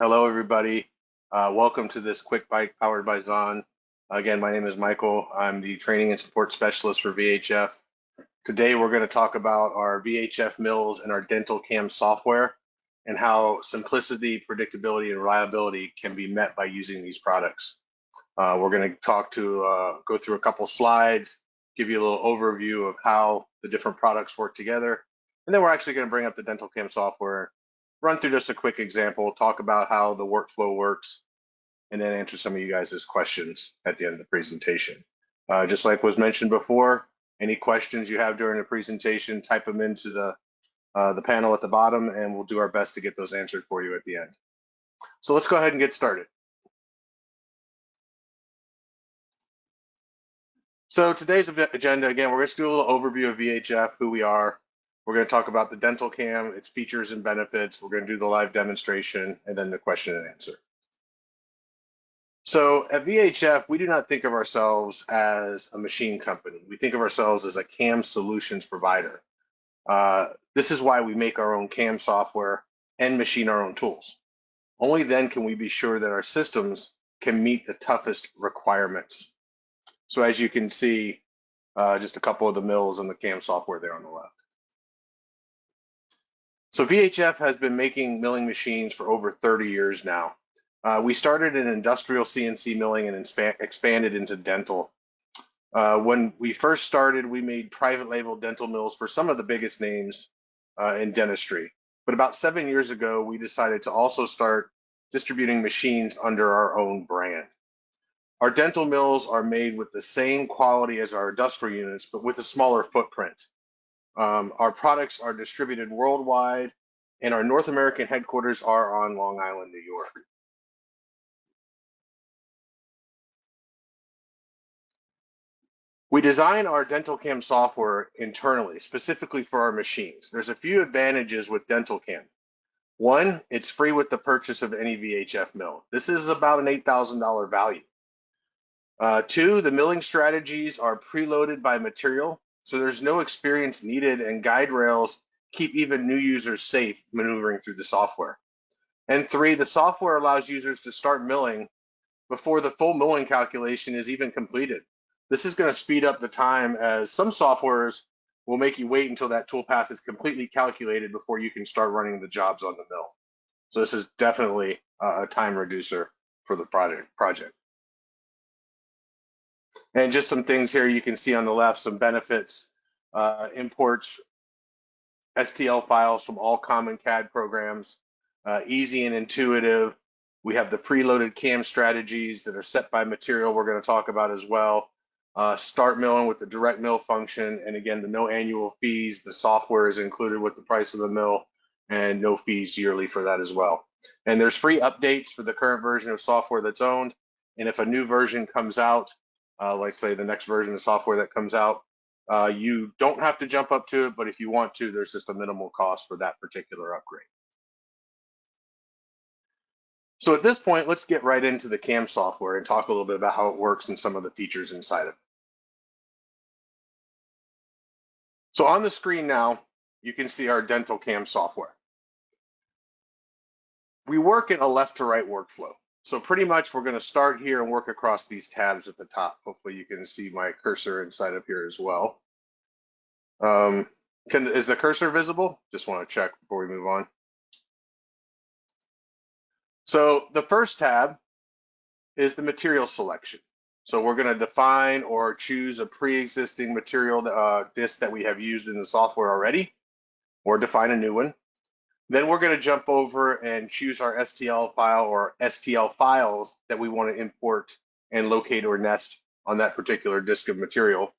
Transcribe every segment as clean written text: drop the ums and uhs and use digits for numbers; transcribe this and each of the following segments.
Hello, everybody. Welcome to this quick bite powered by Zahn. Again, my name is Michael. I'm the training and support specialist for VHF. Today, we're going to talk about our VHF mills and our DentalCam software and how simplicity, predictability, and reliability can be met by using these products. We're going to go through a couple slides, give you a little overview of how the different products work together, and then we're actually going to bring up the DentalCam software, run through just a quick example, talk about how the workflow works, and then answer some of you guys' questions at the end of the presentation. Just like was mentioned before, any questions you have during the presentation, type them into the panel at the bottom, and we'll do our best to get those answered for you at the end. So let's go ahead and get started. So today's agenda, again, we're going to do a little overview of VHF, who we are. We're going to talk about the DentalCam, its features and benefits. We're going to do the live demonstration, and then the question and answer. So at VHF, we do not think of ourselves as a machine company. We think of ourselves as a CAM solutions provider. This is why we make our own CAM software and machine our own tools. Only then can we be sure that our systems can meet the toughest requirements. So as you can see, just a couple of the mills and the CAM software there on the left. So VHF has been making milling machines for over 30 years now. We started in industrial CNC milling and expanded into dental. When we first started, we made private label dental mills for some of the biggest names in dentistry. But about 7 years ago, we decided to also start distributing machines under our own brand. Our dental mills are made with the same quality as our industrial units, but with a smaller footprint. Our products are distributed worldwide, and our North American headquarters are on Long Island, New York. We design our DentalCam software internally, specifically for our machines. There's a few advantages with DentalCam. One, it's free with the purchase of any VHF mill. This is about an $8,000 value. Two, the milling strategies are preloaded by material, so there's no experience needed, and guide rails keep even new users safe maneuvering through the software. And three, the software allows users to start milling before the full milling calculation is even completed. This is going to speed up the time, as some softwares will make you wait until that toolpath is completely calculated before you can start running the jobs on the mill. So this is definitely a time reducer for the project. And just some things here you can see on the left, some benefits, imports STL files from all common CAD programs, easy and intuitive. We have the preloaded CAM strategies that are set by material we're going to talk about as well. Start milling with the direct mill function, and again, the no annual fees. The software is included with the price of the mill, and no fees yearly for that as well. And there's free updates for the current version of software that's owned. And if a new version comes out, like say the next version of software that comes out, you don't have to jump up to it, but if you want to, there's just a minimal cost for that particular upgrade. So at this point, let's get right into the CAM software and talk a little bit about how it works and some of the features inside of it. So on the screen now, you can see our DentalCam software. We work in a left to right workflow. So pretty much we're going to start here and work across these tabs at the top. Hopefully you can see my cursor inside of here as well. Is the cursor visible? Just want to check before we move on. So the first tab is the material selection. So we're going to define or choose a pre-existing material disc that we have used in the software already, or define a new one. Then we're going to jump over and choose our STL file or STL files that we want to import and locate or nest on that particular disk of material.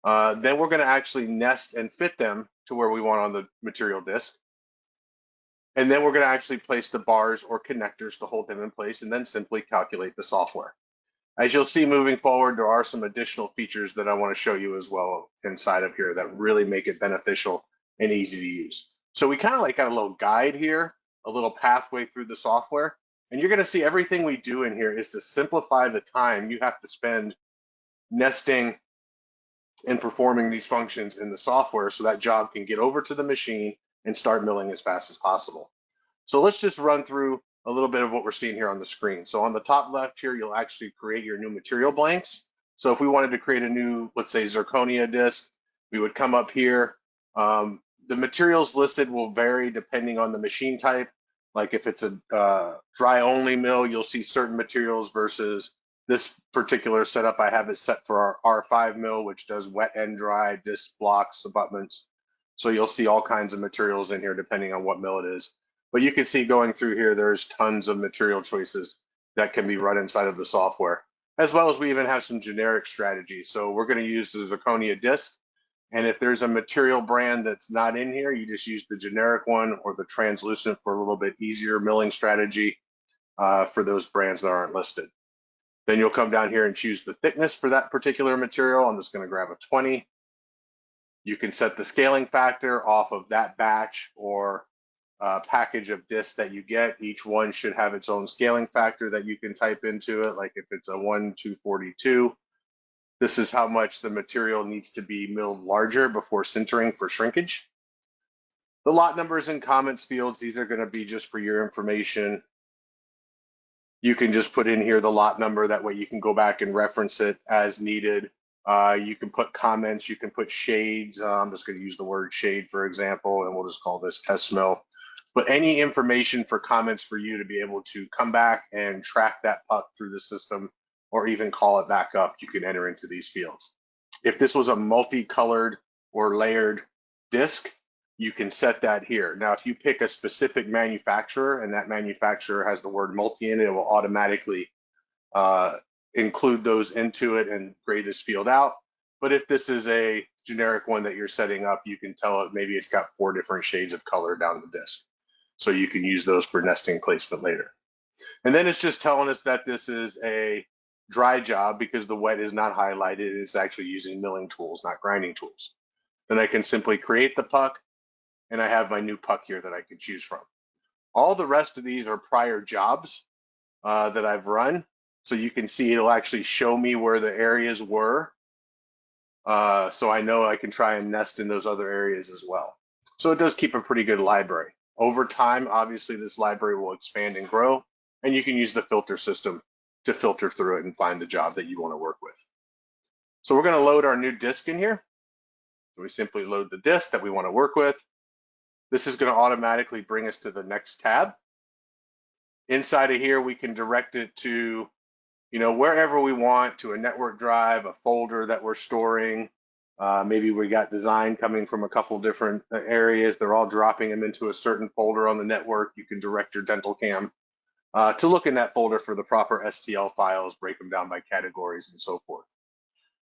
Then we're going to actually nest and fit them to where we want on the material disk. And then we're going to actually place the bars or connectors to hold them in place, and then simply calculate the software. As you'll see moving forward, there are some additional features that I want to show you as well inside of here that really make it beneficial and easy to use. So we kind of like got a little guide here, a little pathway through the software, and you're going to see everything we do in here is to simplify the time you have to spend nesting and performing these functions in the software so that job can get over to the machine and start milling as fast as possible. So let's just run through a little bit of what we're seeing here on the screen. So on the top left here, you'll actually create your new material blanks. So if we wanted to create a new, let's say, zirconia disc, we would come up here. The materials listed will vary depending on the machine type. Like if it's a dry only mill, you'll see certain materials versus this particular setup. I have it set for our R5 mill, which does wet and dry disc blocks, abutments. So you'll see all kinds of materials in here depending on what mill it is. But you can see going through here, there's tons of material choices that can be run inside of the software, as well as we even have some generic strategies. So we're going to use the zirconia disc. And if there's a material brand that's not in here, you just use the generic one or the translucent for a little bit easier milling strategy for those brands that aren't listed. Then you'll come down here and choose the thickness for that particular material. I'm just going to grab a 20. You can set the scaling factor off of that batch or package of discs that you get. Each one should have its own scaling factor that you can type into it. Like if it's a 1:242, this is how much the material needs to be milled larger before sintering for shrinkage. The lot numbers and comments fields, these are going to be just for your information. You can just put in here the lot number. That way you can go back and reference it as needed. You can put comments, you can put shades. I'm just going to use the word shade, for example, and we'll just call this test mill. But any information for comments for you to be able to come back and track that puck through the system or even call it back up, you can enter into these fields. If this was a multicolored or layered disc, you can set that here. Now, if you pick a specific manufacturer and that manufacturer has the word multi in it, it will automatically include those into it and grade this field out. But if this is a generic one that you're setting up, you can tell it maybe it's got 4 different shades of color down the disc. So you can use those for nesting placement later. And then it's just telling us that this is a dry job because the wet is not highlighted. It's actually using milling tools, not grinding tools. Then I can simply create the puck, and I have my new puck here that I can choose from. All the rest of these are prior jobs that I've run. So you can see it'll actually show me where the areas were. So I know I can try and nest in those other areas as well. So it does keep a pretty good library. Over time, obviously, this library will expand and grow, and you can use the filter system to filter through it and find the job that you want to work with. So we're going to load our new disk in here. So we simply load the disk that we want to work with. This is going to automatically bring us to the next tab. Inside of here, we can direct it to, wherever we want, to a network drive, a folder that we're storing. Maybe we got design coming from a couple different areas. They're all dropping them into a certain folder on the network. You can direct your DentalCam to look in that folder for the proper STL files, break them down by categories and so forth.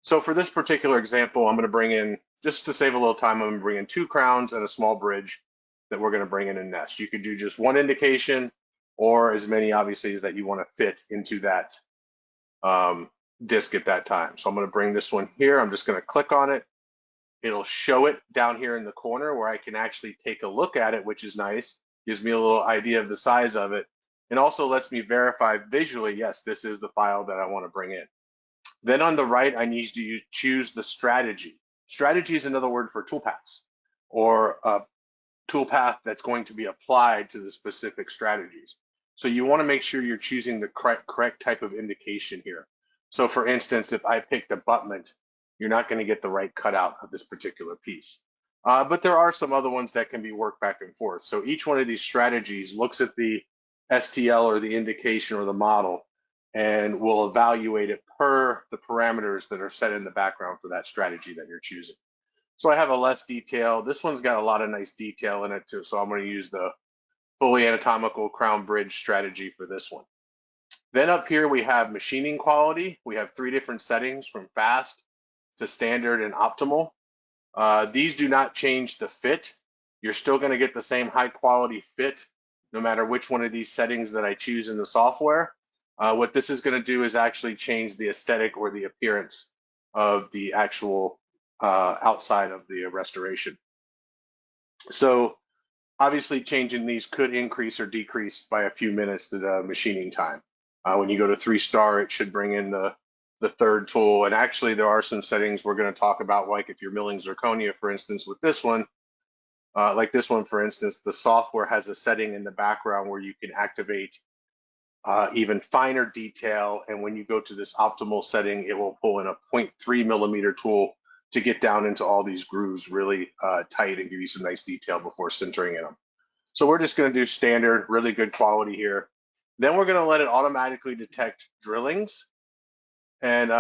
So for this particular example, I'm going to bring in, just to save a little time, I'm going to bring in 2 crowns and a small bridge that we're going to bring in and nest. You could do just 1 indication or as many, obviously, as that you want to fit into that disk at that time. So I'm going to bring this one here. I'm just going to click on it. It'll show it down here in the corner where I can actually take a look at it, which is nice. Gives me a little idea of the size of it. And also lets me verify visually, yes, this is the file that I want to bring in. Then on the right, I need to choose the strategy. Strategy is another word for toolpaths, or a toolpath that's going to be applied to the specific strategies. So you want to make sure you're choosing the correct type of indication here. So for instance, if I picked abutment, you're not going to get the right cutout of this particular piece. But there are some other ones that can be worked back and forth. So each one of these strategies looks at the STL or the indication or the model and will evaluate it per the parameters that are set in the background for that strategy that you're choosing. So I have a less detail. This one's got a lot of nice detail in it too. So I'm going to use the fully anatomical crown bridge strategy for this one. Then up here we have machining quality. We have 3 different settings from fast to standard and optimal. These do not change the fit. You're still going to get the same high quality fit no matter which one of these settings that I choose in the software. What this is going to do is actually change the aesthetic or the appearance of the actual outside of the restoration. So obviously changing these could increase or decrease by a few minutes the machining time. When you go to 3-star, it should bring in the 3rd tool. And actually there are some settings we're going to talk about, like if you're milling zirconia, for instance, with this one, Like this one, for instance, the software has a setting in the background where you can activate even finer detail. And when you go to this optimal setting, it will pull in a 0.3 millimeter tool to get down into all these grooves really tight and give you some nice detail before sintering in them. So we're just going to do standard, really good quality here. Then we're going to let it automatically detect drillings and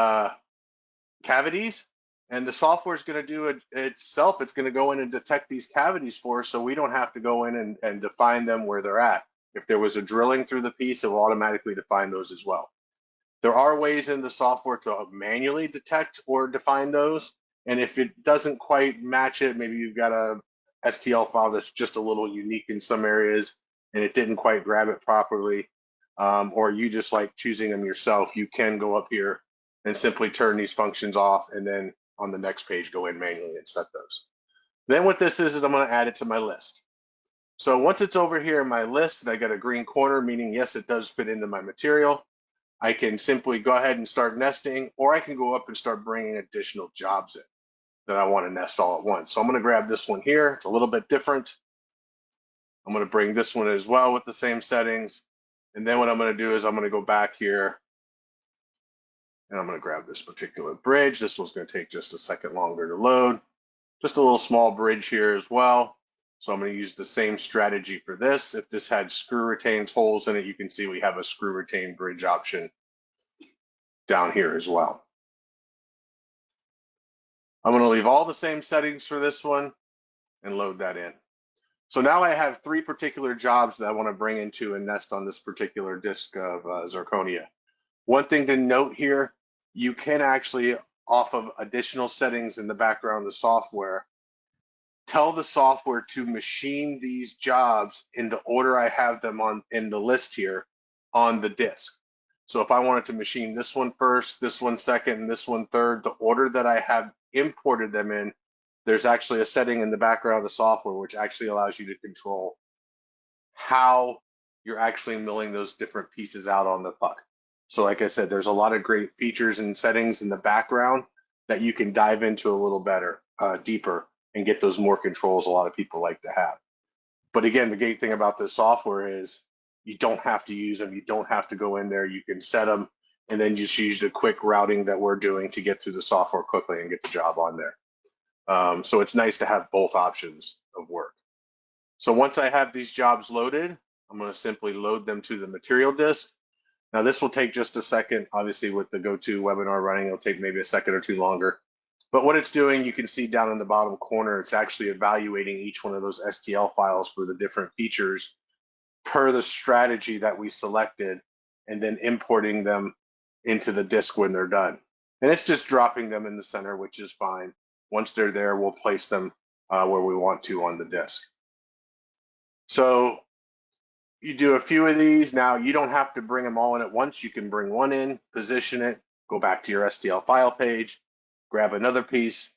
cavities. And the software is going to do it itself. It's going to go in and detect these cavities for us, so we don't have to go in and define them where they're at. If there was a drilling through the piece, it will automatically define those as well. There are ways in the software to manually detect or define those. And if it doesn't quite match it, maybe you've got a STL file that's just a little unique in some areas and it didn't quite grab it properly, or you just like choosing them yourself, you can go up here and simply turn these functions off, and then on the next page go in manually and set those. Then what this is I'm going to add it to my list. So once it's over here in my list and I got a green corner, meaning yes, it does fit into my material, I can simply go ahead and start nesting, or I can go up and start bringing additional jobs in that I want to nest all at once. So I'm going to grab this one here. It's a little bit different. I'm going to bring this one as well with the same settings. And then what I'm going to do is I'm going to go back here and I'm going to grab this particular bridge. This one's going to take just a second longer to load. Just a little small bridge here as well. So I'm going to use the same strategy for this. If this had screw retains holes in it, you can see we have a screw retain bridge option down here as well. I'm going to leave all the same settings for this one and load that in. So now I have 3 particular jobs that I want to bring into and nest on this particular disk of zirconia. One thing to note here, you can actually, off of additional settings in the background of the software, tell the software to machine these jobs in the order I have them on in the list here on the disk. So if I wanted to machine this one first, this one second, and this one third, the order that I have imported them in, there's actually a setting in the background of the software which actually allows you to control how you're actually milling those different pieces out on the puck. So like I said, there's a lot of great features and settings in the background that you can dive into a little better, deeper, and get those more controls a lot of people like to have. But again, the great thing about this software is you don't have to use them. You don't have to go in there. You can set them and then just use the quick routing that we're doing to get through the software quickly and get the job on there. So it's nice to have both options of work. So once I have these jobs loaded, I'm going to simply load them to the material disk. Now this will take just a second. Obviously with the GoTo webinar running, it'll take maybe a second or two longer. But what it's doing, you can see down in the bottom corner, it's actually evaluating each one of those STL files for the different features per the strategy that we selected, and then importing them into the disk when they're done. And it's just dropping them in the center, which is fine. Once they're there, we'll place them where we want to on the disk. So you do a few of these. Now you don't have to bring them all in at once. You can bring one in, position it, go back to your STL file page, grab another piece,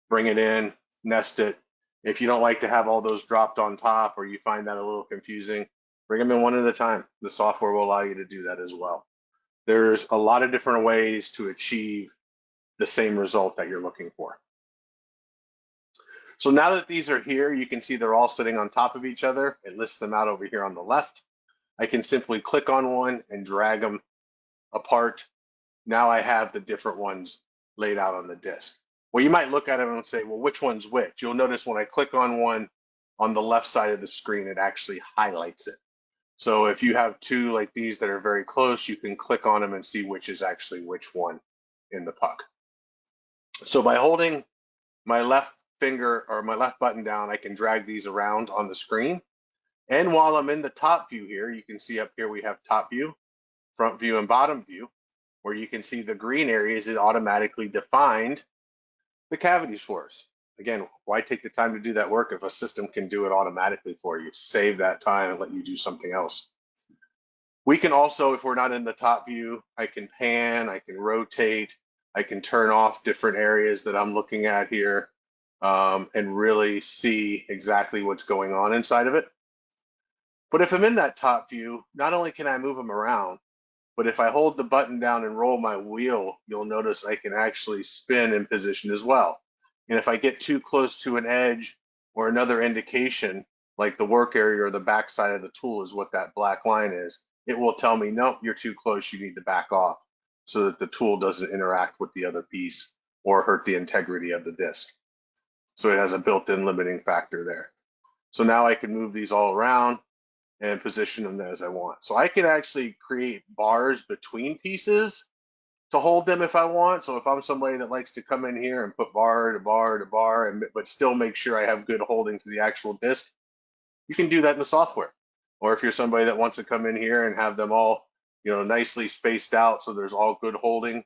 bring it in, nest it. If you don't like to have all those dropped on top, or you find that a little confusing, bring them in one at a time. The software will allow you to do that as well. There's a lot of different ways to achieve the same result that you're looking for. So now that these are here, you can see they're all sitting on top of each other. It lists them out over here on the left. I can simply click on one and drag them apart. Now I have the different ones laid out on the disk. Well, you might look at them and say, well, which one's which? You'll notice when I click on one on the left side of the screen, it actually highlights it. So if you have two like these that are very close, you can click on them and see which is actually which one in the puck. So by holding my left finger or my left button down, I can drag these around on the screen. And while I'm in the top view here, you can see up here we have top view, front view, and bottom view, where you can see the green areas, it automatically defined the cavities for us. Again, why take the time to do that work if a system can do it automatically for you? Save that time and let you do something else. We can also, if we're not in the top view, I can pan, I can rotate, I can turn off different areas that I'm looking at here, and really see exactly what's going on inside of it. But if I'm in that top view, not only can I move them around, but if I hold the button down and roll my wheel, you'll notice I can actually spin in position as well. And if I get too close to an edge or another indication, like the work area or the back side of the tool is what that black line is, it will tell me, nope, you're too close, you need to back off, so that the tool doesn't interact with the other piece or hurt the integrity of the disc. So it has a built-in limiting factor there. So now I can move these all around and position them as I want. So I can actually create bars between pieces to hold them if I want. So if I'm somebody that likes to come in here and put bar to bar to bar, but still make sure I have good holding to the actual disc, you can do that in the software. Or if you're somebody that wants to come in here and have them all, nicely spaced out so there's all good holding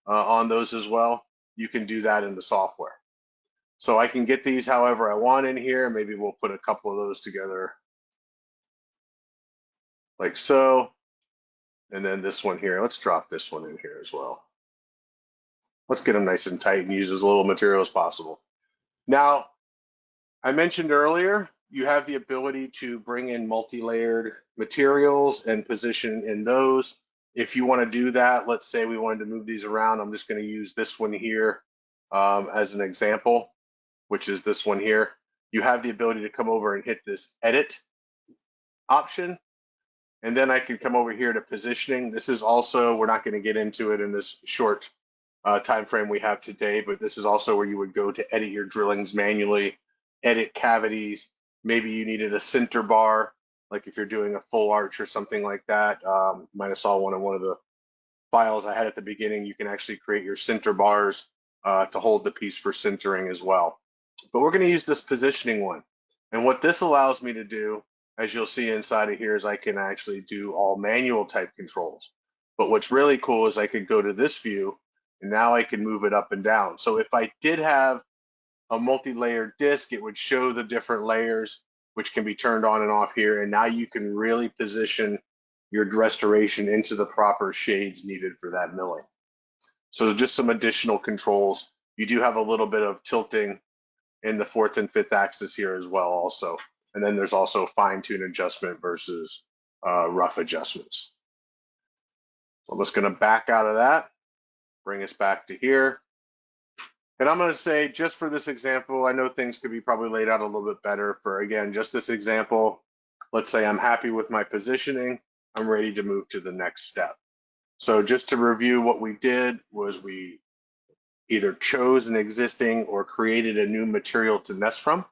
on those as well, you can do that in the software. So I can get these however I want in here. Maybe we'll put a couple of those together like so. And then this one here, let's drop this one in here as well. Let's get them nice and tight and use as little material as possible. Now, I mentioned earlier, you have the ability to bring in multi-layered materials and position in those. If you want to do that, let's say we wanted to move these around. I'm just going to use this one here as an example, which is this one here. You have the ability to come over and hit this edit option. And then I can come over here to positioning. This is also, we're not going to get into it in this short time frame we have today, but this is also where you would go to edit your drillings manually, edit cavities. Maybe you needed a center bar, like if you're doing a full arch or something like that. You might have saw one of the files I had at the beginning. You can actually create your center bars to hold the piece for centering as well. But we're going to use this positioning one. And what this allows me to do, as you'll see inside of here, is I can actually do all manual type controls. But what's really cool is I could go to this view, and now I can move it up and down. So if I did have a multi-layered disc, it would show the different layers, which can be turned on and off here. And now you can really position your restoration into the proper shades needed for that milling. So just some additional controls. You do have a little bit of tilting in the 4th and 5th axis here as well also. And then there's also fine tune adjustment versus rough adjustments. So I'm just going to back out of that, bring us back to here. And I'm going to say, just for this example, I know things could be probably laid out a little bit better for, again, just this example. Let's say I'm happy with my positioning. I'm ready to move to the next step. So just to review, what we did was we either chose an existing or created a new material to nest from,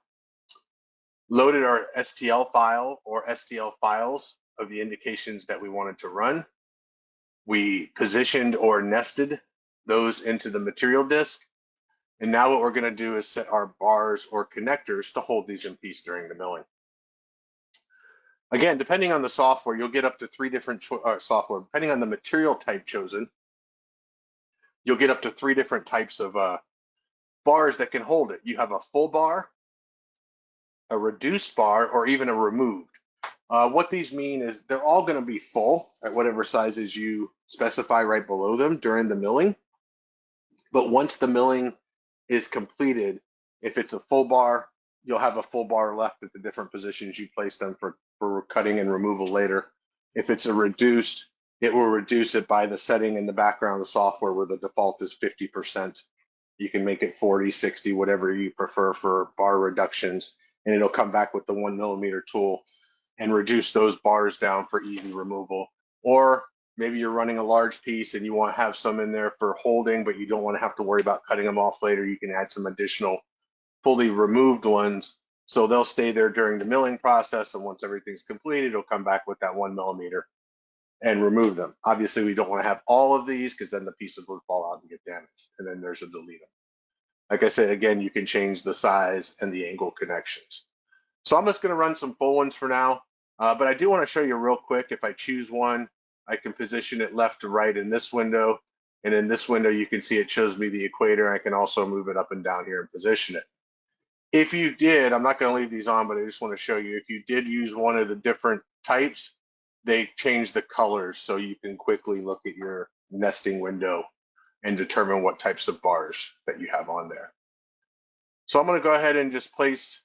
loaded our STL file or STL files of the indications that we wanted to run. We positioned or nested those into the material disk. And now what we're going to do is set our bars or connectors to hold these in place during the milling. Again, depending on the software, you'll get up to 3 different software. Depending on the material type chosen, you'll get up to 3 different types of bars that can hold it. You have a full bar, a reduced bar, or even a removed. What these mean is they're all going to be full at whatever sizes you specify right below them during the milling. But once the milling is completed, if it's a full bar, you'll have a full bar left at the different positions you place them for cutting and removal later. If it's a reduced, it will reduce it by the setting in the background of the software where the default is 50%. You can make it 40, 60, whatever you prefer for bar reductions, and it'll come back with the 1 millimeter tool and reduce those bars down for easy removal. Or maybe you're running a large piece and you want to have some in there for holding, but you don't want to have to worry about cutting them off later. You can add some additional fully removed ones. So they'll stay there during the milling process. And once everything's completed, it'll come back with that 1 millimeter and remove them. Obviously, we don't want to have all of these because then the pieces would fall out and get damaged. And then there's a delete them. Like I said, again, you can change the size and the angle connections. So I'm just going to run some full ones for now. But I do want to show you real quick. If I choose one, I can position it left to right in this window. And in this window, you can see it shows me the equator. I can also move it up and down here and position it. If you did, I'm not going to leave these on, but I just want to show you, if you did use one of the different types, they change the colors so you can quickly look at your nesting window and determine what types of bars that you have on there. So I'm going to go ahead and just place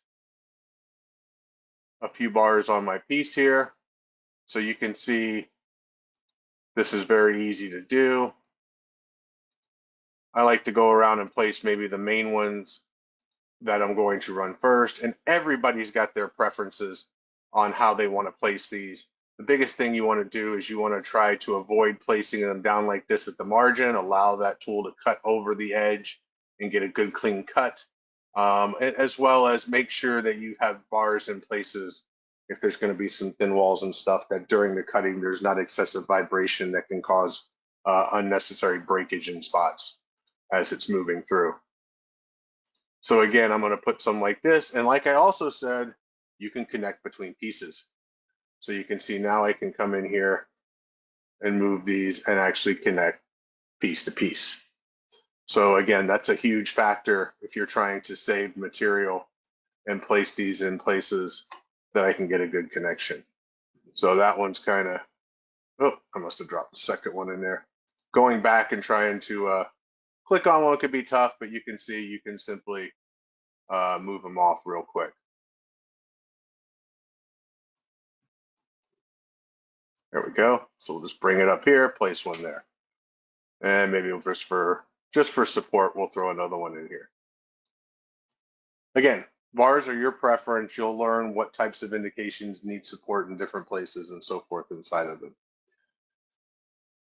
a few bars on my piece here. So you can see this is very easy to do. I like to go around and place maybe the main ones that I'm going to run first, and everybody's got their preferences on how they want to place these. The biggest thing you want to do is you want to try to avoid placing them down like this at the margin, allow that tool to cut over the edge and get a good clean cut, as well as make sure that you have bars in places if there's going to be some thin walls and stuff, that during the cutting there's not excessive vibration that can cause unnecessary breakage in spots as it's moving through. So again, I'm going to put some like this, and like I also said, you can connect between pieces. So you can see now I can come in here and move these and actually connect piece to piece. So again, that's a huge factor if you're trying to save material and place these in places that I can get a good connection. So that one's kind of, oh, I must have dropped the second one in there. Going back and trying to click on one could be tough, but you can see you can simply move them off real quick. There we go. So we'll just bring it up here, place one there. And maybe just for support, we'll throw another one in here. Again, bars are your preference. You'll learn what types of indications need support in different places and so forth inside of them.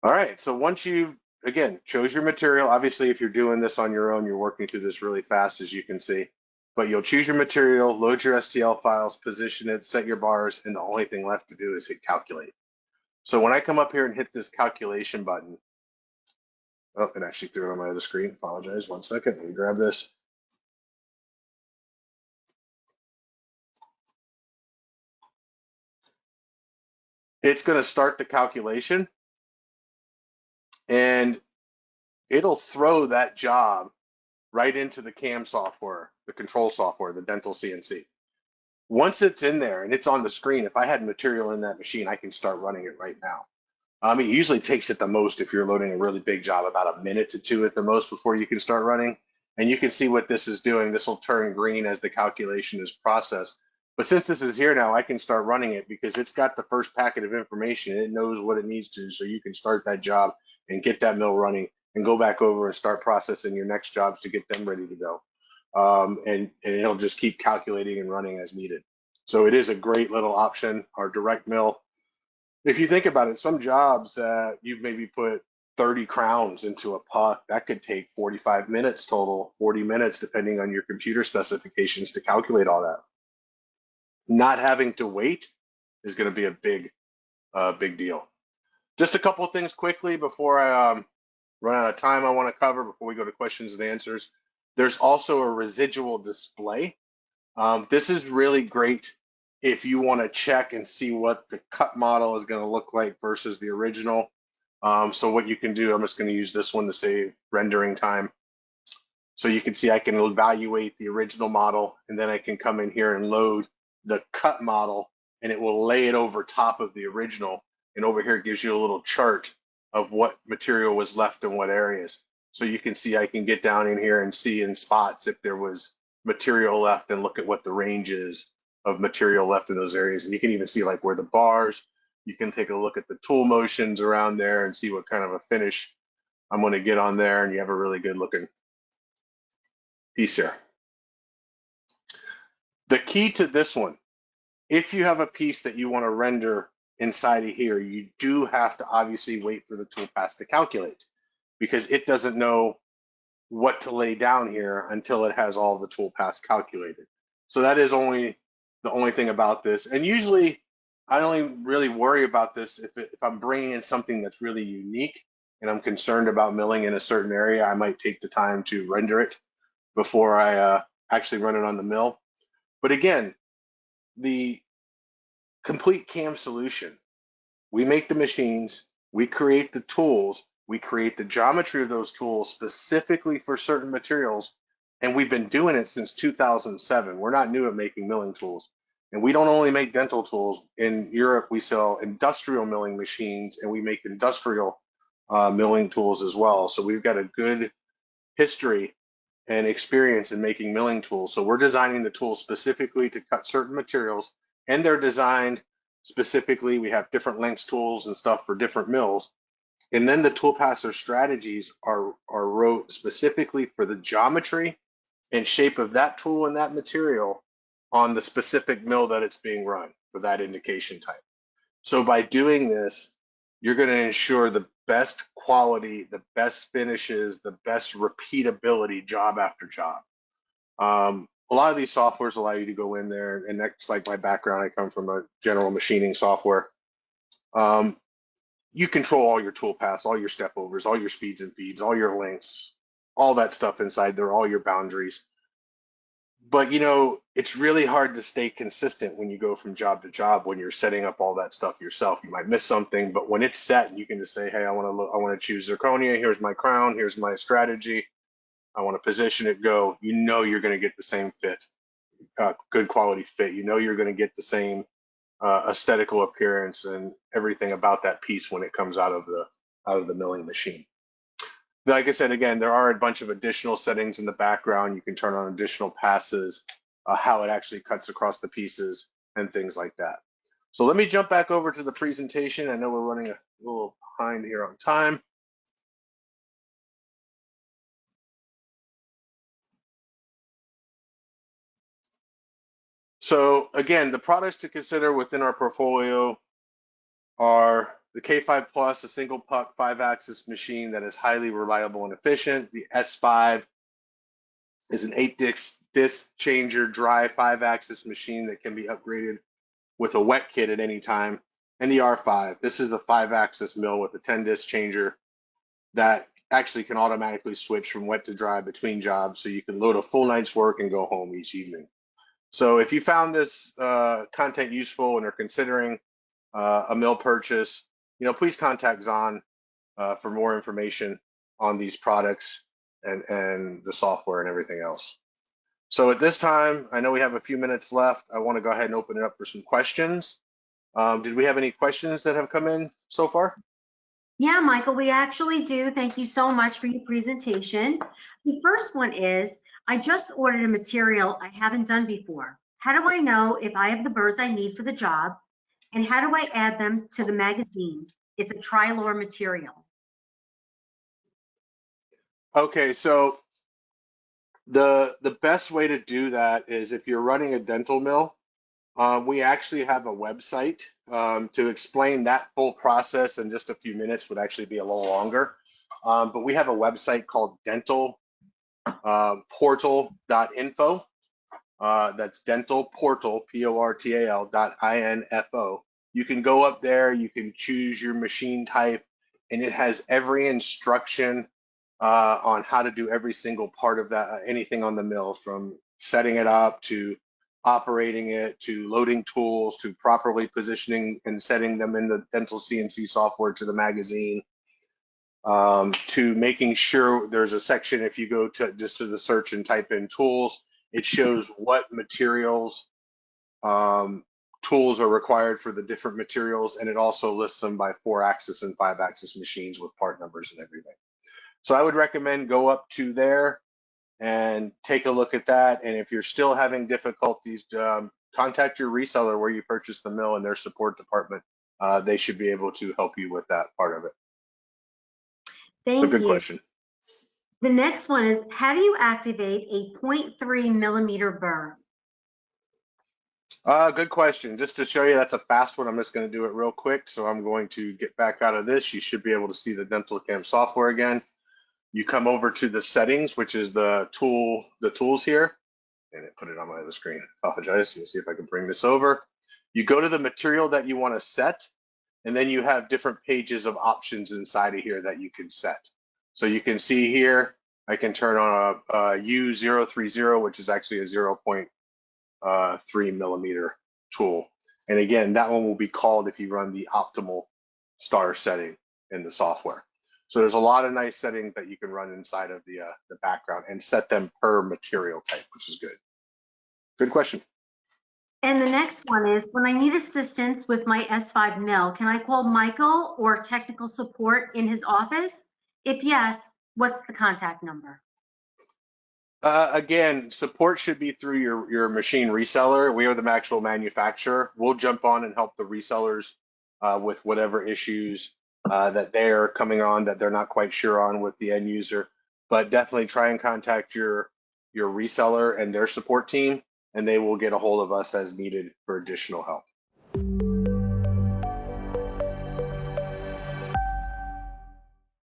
All right, so once you, again, chose your material, obviously if you're doing this on your own, you're working through this really fast, as you can see, but you'll choose your material, load your STL files, position it, set your bars, and the only thing left to do is hit calculate. So when I come up here and hit this calculation button, oh, it actually threw it on my other screen. Apologize. 1 second. Let me grab this. It's going to start the calculation, and it'll throw that job right into the CAM software, the control software, the Dental CNC. Once it's in there and it's on the screen, if I had material in that machine, I can start running it right now. It usually takes it the most, if you're loading a really big job, about a minute to two at the most before you can start running. And you can see what this is doing. This will turn green as the calculation is processed. But since this is here now, I can start running it because it's got the first packet of information. It knows what it needs to, so you can start that job and get that mill running and go back over and start processing your next jobs to get them ready to go. And it'll just keep calculating and running as needed. So it is a great little option. Our direct mill, if you think about it, some jobs that you've maybe put 30 crowns into a puck, that could take 45 minutes total, 40 minutes, depending on your computer specifications to calculate all that. Not having to wait is going to be a big deal. Just a couple of things quickly before I run out of time I want to cover before we go to questions and answers. There's also a residual display. This is really great if you want to check and see what the cut model is going to look like versus the original. So what you can do, I'm just going to use this one to save rendering time. So you can see I can evaluate the original model, and then I can come in here and load the cut model, and it will lay it over top of the original. And over here it gives you a little chart of what material was left in what areas. So you can see I can get down in here and see in spots if there was material left and look at what the range is of material left in those areas. And you can even see like where the bars, you can take a look at the tool motions around there and see what kind of a finish I'm going to get on there, and you have a really good looking piece here. The key to this one, if you have a piece that you want to render inside of here, you do have to obviously wait for the toolpath to calculate, because it doesn't know what to lay down here until it has all the toolpaths calculated. So that is the only thing about this. And usually I only really worry about this if I'm bringing in something that's really unique and I'm concerned about milling in a certain area. I might take the time to render it before I actually run it on the mill. But again, the complete CAM solution, we make the machines, we create the tools, we create the geometry of those tools specifically for certain materials, and we've been doing it since 2007. We're not new at making milling tools. And we don't only make dental tools. In Europe, we sell industrial milling machines, and we make industrial milling tools as well. So we've got a good history and experience in making milling tools. So we're designing the tools specifically to cut certain materials, and they're designed specifically. We have different lengths tools and stuff for different mills. And then the toolpaths or strategies are wrote specifically for the geometry and shape of that tool and that material on the specific mill that it's being run for that indication type. So by doing this, you're going to ensure the best quality, the best finishes, the best repeatability job after job. A lot of these softwares allow you to go in there, and that's like my background. I come from a general machining software. You control all your tool paths, all your step overs, all your speeds and feeds, all your lengths, all that stuff inside there, all your boundaries. But you know, it's really hard to stay consistent when you go from job to job when you're setting up all that stuff yourself. You might miss something, but when it's set, you can just say, "Hey, I want to choose zirconia. Here's my crown. Here's my strategy. I want to position it. Go." You know, you're going to get the same fit, good quality fit. You know, you're going to get the same aesthetical appearance and everything about that piece when it comes out of the milling machine. Like I said, again, there are a bunch of additional settings in the background. You can turn on additional passes, how it actually cuts across the pieces and things like that. So let me jump back over to the presentation. I know we're running a little behind here on time. So again, the products to consider within our portfolio are the K5 Plus, a single puck 5-axis machine that is highly reliable and efficient. The S5 is an 8-disc changer dry 5-axis machine that can be upgraded with a wet kit at any time. And the R5, this is a 5-axis mill with a 10-disc changer that actually can automatically switch from wet to dry between jobs, so you can load a full night's work and go home each evening. So if you found this content useful and are considering a mill purchase, you know, please contact Zahn for more information on these products and the software and everything else. So at this time, I know we have a few minutes left. I want to go ahead and open it up for some questions. Did we have any questions that have come in so far? Yeah, Michael, we actually do. Thank you so much for your presentation. The first one is, I just ordered a material I haven't done before. How do I know if I have the burrs I need for the job? And how do I add them to the magazine? It's a Trilor material. Okay, so the best way to do that is if you're running a dental mill, we actually have a website to explain that full process in just a few minutes would actually be a little longer. But we have a website called dentalportal.info. That's dentalportal, portal.info. You can go up there, you can choose your machine type, and it has every instruction on how to do every single part of that, anything on the mill, from setting it up to operating it to loading tools to properly positioning and setting them in the dental CNC software to the magazine, to making sure there's a section, if you go to just to the search and type in tools, it shows what materials tools are required for the different materials, and it also lists them by 4-axis and 5-axis machines with part numbers and everything. So I would recommend go up to there and take a look at that. And if you're still having difficulties, contact your reseller where you purchased the mill and their support department. They should be able to help you with that part of it. Thank Good you. question. The next one is, how do you activate a 0.3 millimeter burr? Good question. Just to show you, that's a fast one. I'm just going to do it real quick. So I'm going to get back out of this. You should be able to see the DentalCam software again. You come over to the settings, which is the tools here, and it put it on my other screen. Apologize. Let me see if I can bring this over. You go to the material that you want to set, and then you have different pages of options inside of here that you can set. So you can see here, I can turn on a U030, which is actually a 0.3 millimeter tool. And again, that one will be called if you run the optimal star setting in the software. So there's a lot of nice settings that you can run inside of the background and set them per material type, which is good. Good question. And the next one is, when I need assistance with my S5 mill, can I call Michael or technical support in his office? If yes, what's the contact number? Again, support should be through your machine reseller. We are the actual manufacturer. We'll jump on and help the resellers with whatever issues that they're coming on that they're not quite sure on with the end user. But definitely try and contact your your reseller and their support team, and they will get a hold of us as needed for additional help.